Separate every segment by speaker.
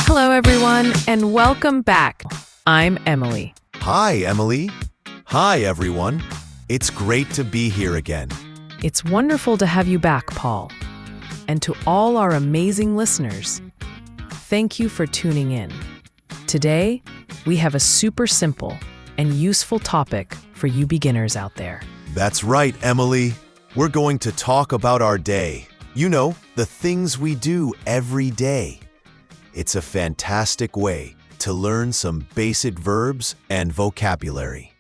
Speaker 1: Hello, everyone, and welcome back. I'm Emily.
Speaker 2: Hi, Emily. Hi, everyone. It's great to be here again.
Speaker 1: It's wonderful to have you back, Paul. And to all our amazing listeners, thank you for tuning in. Today, we have a super simple and useful topic for you beginners out there.
Speaker 2: That's right, Emily. We're going to talk about our day. You know, the things we do every day. It's a fantastic way to learn some basic verbs and vocabulary.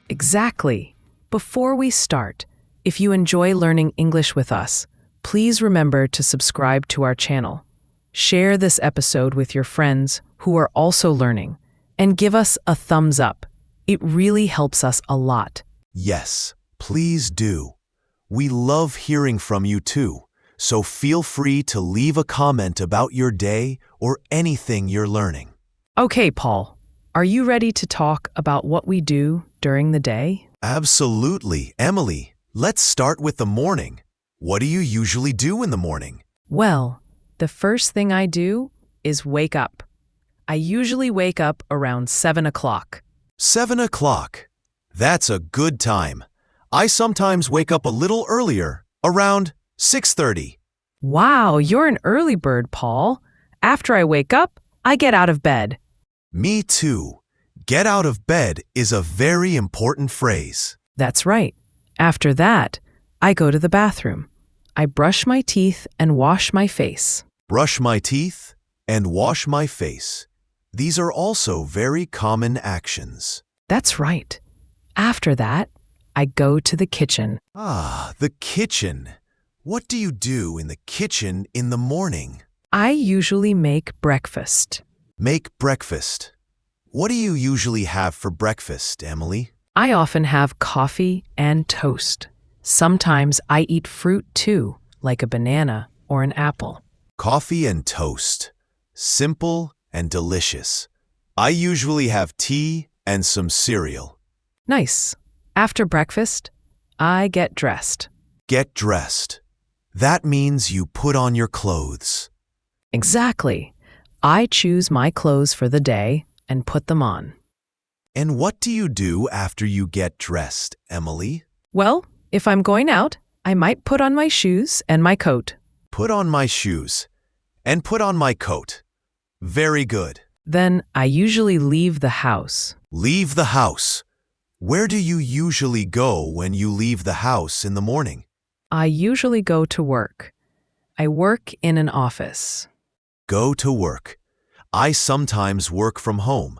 Speaker 1: Exactly. Before we start, if you enjoy learning English with us, please remember to subscribe to our channel. Share this episode with your friends who are also learning, and give us a thumbs up. It really helps us a lot.
Speaker 2: Yes, please do. We love hearing from you too, so feel free to leave a comment about your day or anything you're learning.
Speaker 1: Okay, Paul, are you ready to talk about what we do during the day?
Speaker 2: Absolutely, Emily. Let's start with the morning. What do you usually do in the morning?
Speaker 1: Well, the first thing I do is wake up. I usually wake up around 7 o'clock.
Speaker 2: 7 o'clock. That's a good time. I sometimes wake up a little earlier, around 6:30.
Speaker 1: Wow, you're an early bird, Paul. After I wake up, I get out of bed.
Speaker 2: Me too. Get out of bed is a very important phrase.
Speaker 1: That's right. After that, I go to the bathroom. I brush my teeth and wash my face.
Speaker 2: Brush my teeth and wash my face. These are also very common actions.
Speaker 1: That's right. After that, I go to the kitchen.
Speaker 2: Ah, the kitchen. What do you do in the kitchen in the morning?
Speaker 1: I usually make breakfast.
Speaker 2: Make breakfast. What do you usually have for breakfast, Emily?
Speaker 1: I often have coffee and toast. Sometimes I eat fruit too, like a banana or an apple.
Speaker 2: Coffee and toast. Simple and delicious. I usually have tea and some cereal.
Speaker 1: Nice. After breakfast, I get dressed.
Speaker 2: Get dressed. That means you put on your clothes.
Speaker 1: Exactly. I choose my clothes for the day and put them on.
Speaker 2: And what do you do after you get dressed, Emily?
Speaker 1: Well, if I'm going out, I might put on my shoes and my coat.
Speaker 2: Put on my shoes and put on my coat. Very good.
Speaker 1: Then I usually leave the house.
Speaker 2: Leave the house. Where do you usually go when you leave the house in the morning?
Speaker 1: I usually go to work. I work in an office.
Speaker 2: Go to work. I sometimes work from home,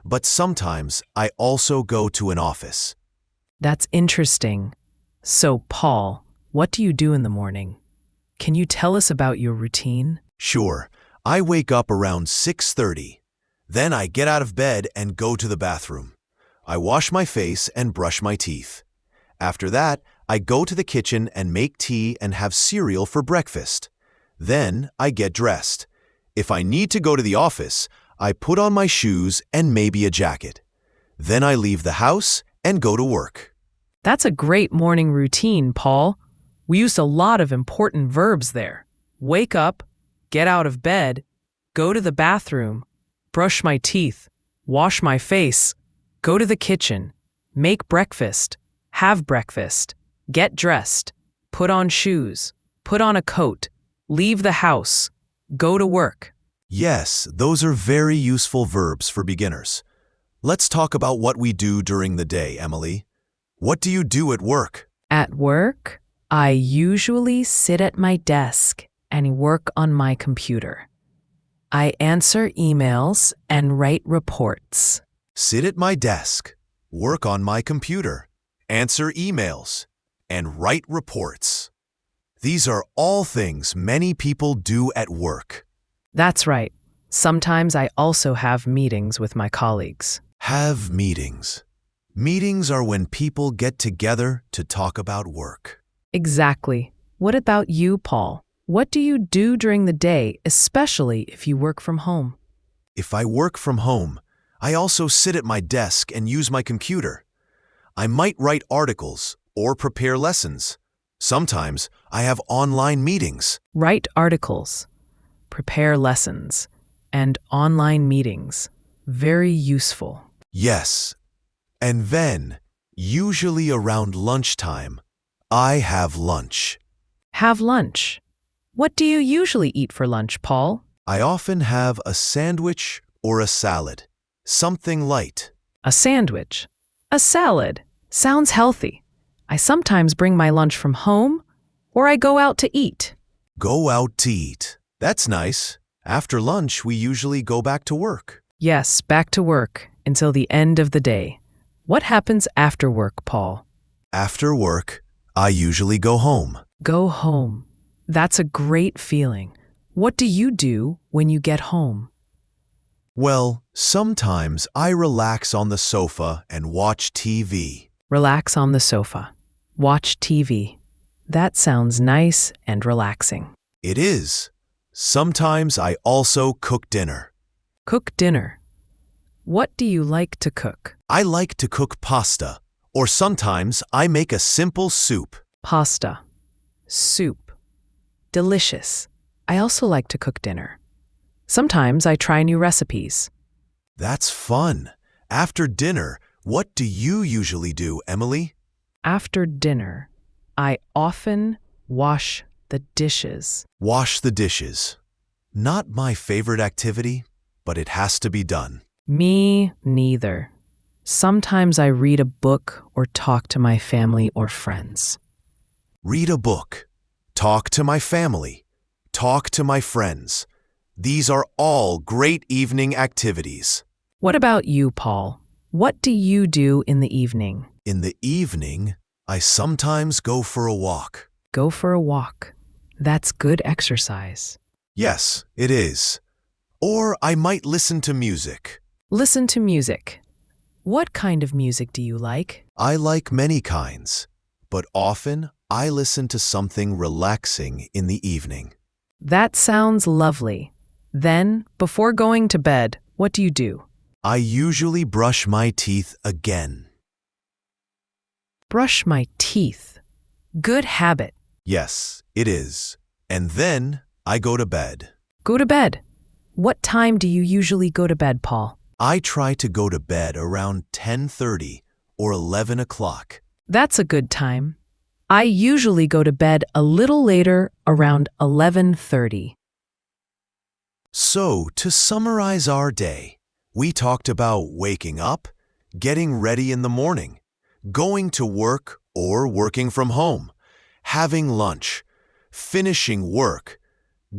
Speaker 2: but sometimes I also go to an office.
Speaker 1: That's interesting. So, Paul, what do you do in the morning? Can you tell us about your routine?
Speaker 2: Sure. I wake up around 6:30. Then I get out of bed and go to the bathroom. I wash my face and brush my teeth. After that, I go to the kitchen and make tea and have cereal for breakfast. Then I get dressed. If I need to go to the office, I put on my shoes and maybe a jacket. Then I leave the house and go to work.
Speaker 1: That's a great morning routine, Paul. We used a lot of important verbs there. Wake up, get out of bed, go to the bathroom, brush my teeth, wash my face, go to the kitchen, make breakfast, have breakfast, get dressed, put on shoes, put on a coat, leave the house, go to work.
Speaker 2: Yes, those are very useful verbs for beginners. Let's talk about what we do during the day, Emily. What do you do at work?
Speaker 1: At work, I usually sit at my desk and work on my computer. I answer emails and write reports.
Speaker 2: Sit at my desk, work on my computer, answer emails, and write reports. These are all things many people do at work.
Speaker 1: That's right. Sometimes I also have meetings with my colleagues.
Speaker 2: Have meetings. Meetings are when people get together to talk about work.
Speaker 1: Exactly. What about you, Paul? What do you do during the day, especially if you work from home?
Speaker 2: If I work from home, I also sit at my desk and use my computer. I might write articles or prepare lessons. Sometimes I have online meetings.
Speaker 1: Write articles. Prepare lessons. And online meetings. Very useful.
Speaker 2: Yes. And then, usually around lunchtime, I have lunch.
Speaker 1: Have lunch. What do you usually eat for lunch, Paul?
Speaker 2: I often have a sandwich or a salad. Something light.
Speaker 1: A sandwich. A salad. Sounds healthy. I sometimes bring my lunch from home, or I go out to eat.
Speaker 2: Go out to eat. That's nice. After lunch, we usually go back to work.
Speaker 1: Yes, back to work until the end of the day. What happens after work, Paul?
Speaker 2: After work, I usually go home.
Speaker 1: Go home. That's a great feeling. What do you do when you get home?
Speaker 2: Well, sometimes I relax on the sofa and watch TV.
Speaker 1: Relax on the sofa. Watch TV. That sounds nice and relaxing.
Speaker 2: It is. Sometimes I also cook dinner.
Speaker 1: Cook dinner. What do you like to cook?
Speaker 2: I like to cook pasta, or sometimes I make a simple soup.
Speaker 1: Pasta. Soup. Delicious. I also like to cook dinner. Sometimes I try new recipes.
Speaker 2: That's fun. After dinner, what do you usually do, Emily?
Speaker 1: After dinner, I often wash the dishes.
Speaker 2: Wash the dishes. Not my favorite activity, but it has to be done.
Speaker 1: Me neither. Sometimes I read a book or talk to my family or friends.
Speaker 2: Read a book. Talk to my family. Talk to my friends. These are all great evening activities.
Speaker 1: What about you, Paul? What do you do in the evening?
Speaker 2: In the evening, I sometimes go for a walk.
Speaker 1: Go for a walk. That's good exercise.
Speaker 2: Yes, it is. Or I might listen to music.
Speaker 1: Listen to music. What kind of music do you like?
Speaker 2: I like many kinds, but often I listen to something relaxing in the evening.
Speaker 1: That sounds lovely. Then, before going to bed, what do you do?
Speaker 2: I usually brush my teeth again.
Speaker 1: Brush my teeth. Good habit.
Speaker 2: Yes, it is. And then I go to bed.
Speaker 1: Go to bed. What time do you usually go to bed, Paul?
Speaker 2: I try to go to bed around 10:30 or 11 o'clock.
Speaker 1: That's a good time. I usually go to bed a little later, around 11:30.
Speaker 2: So, to summarize our day, we talked about waking up, getting ready in the morning, going to work or working from home, having lunch, finishing work,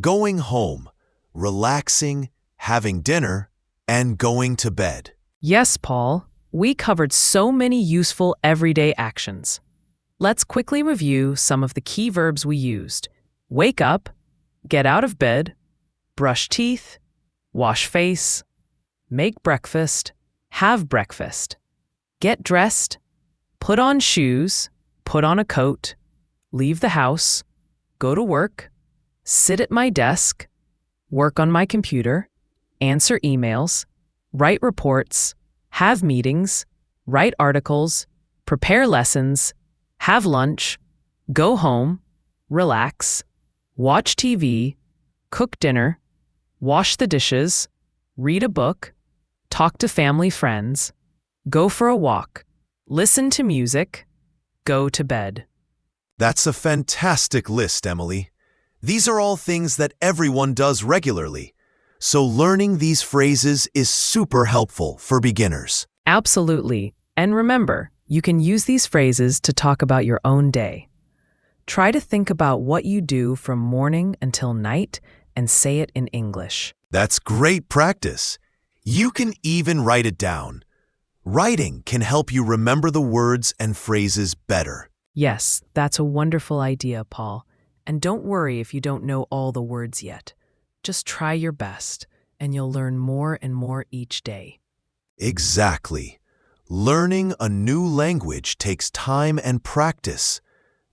Speaker 2: going home, relaxing, having dinner, and going to bed.
Speaker 1: Yes, Paul. We covered so many useful everyday actions. Let's quickly review some of the key verbs we used. Wake up, get out of bed, brush teeth, wash face, make breakfast, have breakfast, get dressed, put on shoes, put on a coat, leave the house, go to work, sit at my desk, work on my computer, answer emails, write reports, have meetings, write articles, prepare lessons, have lunch, go home, relax, watch TV, cook dinner, wash the dishes, read a book, talk to family friends, go for a walk, listen to music, go to bed.
Speaker 2: That's a fantastic list, Emily. These are all things that everyone does regularly, so learning these phrases is super helpful for beginners.
Speaker 1: Absolutely. And remember, you can use these phrases to talk about your own day. Try to think about what you do from morning until night and say it in English.
Speaker 2: That's great practice. You can even write it down. Writing can help you remember the words and phrases better.
Speaker 1: Yes, that's a wonderful idea, Paul. And don't worry if you don't know all the words yet. Just try your best, and you'll learn more and more each day.
Speaker 2: Exactly. Learning a new language takes time and practice.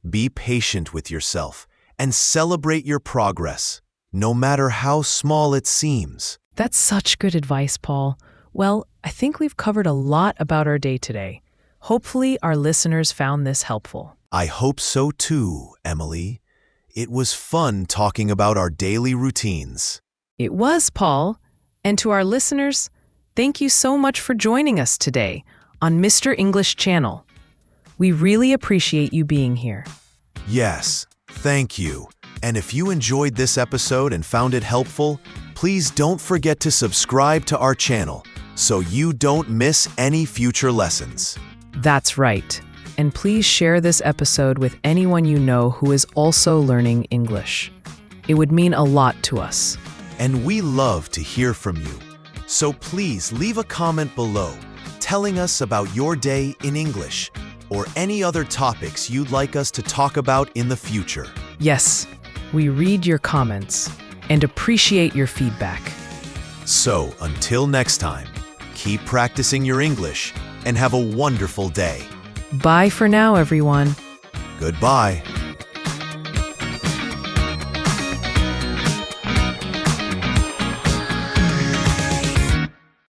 Speaker 2: Be patient with yourself and celebrate your progress, no matter how small it seems.
Speaker 1: That's such good advice, Paul. Well, I think we've covered a lot about our day today. Hopefully, our listeners found this helpful.
Speaker 2: I hope so too, Emily. It was fun talking about our daily routines.
Speaker 1: It was, Paul. And to our listeners, thank you so much for joining us today on Mr. English Channel. We really appreciate you being here.
Speaker 2: Yes, thank you. And if you enjoyed this episode and found it helpful, please don't forget to subscribe to our channel so you don't miss any future lessons.
Speaker 1: That's right. And please share this episode with anyone you know who is also learning English. It would mean a lot to us.
Speaker 2: And we love to hear from you. So please leave a comment below telling us about your day in English or any other topics you'd like us to talk about in the future.
Speaker 1: Yes, we read your comments and appreciate your feedback.
Speaker 2: So until next time, keep practicing your English and have a wonderful day.
Speaker 1: Bye for now, everyone.
Speaker 2: Goodbye.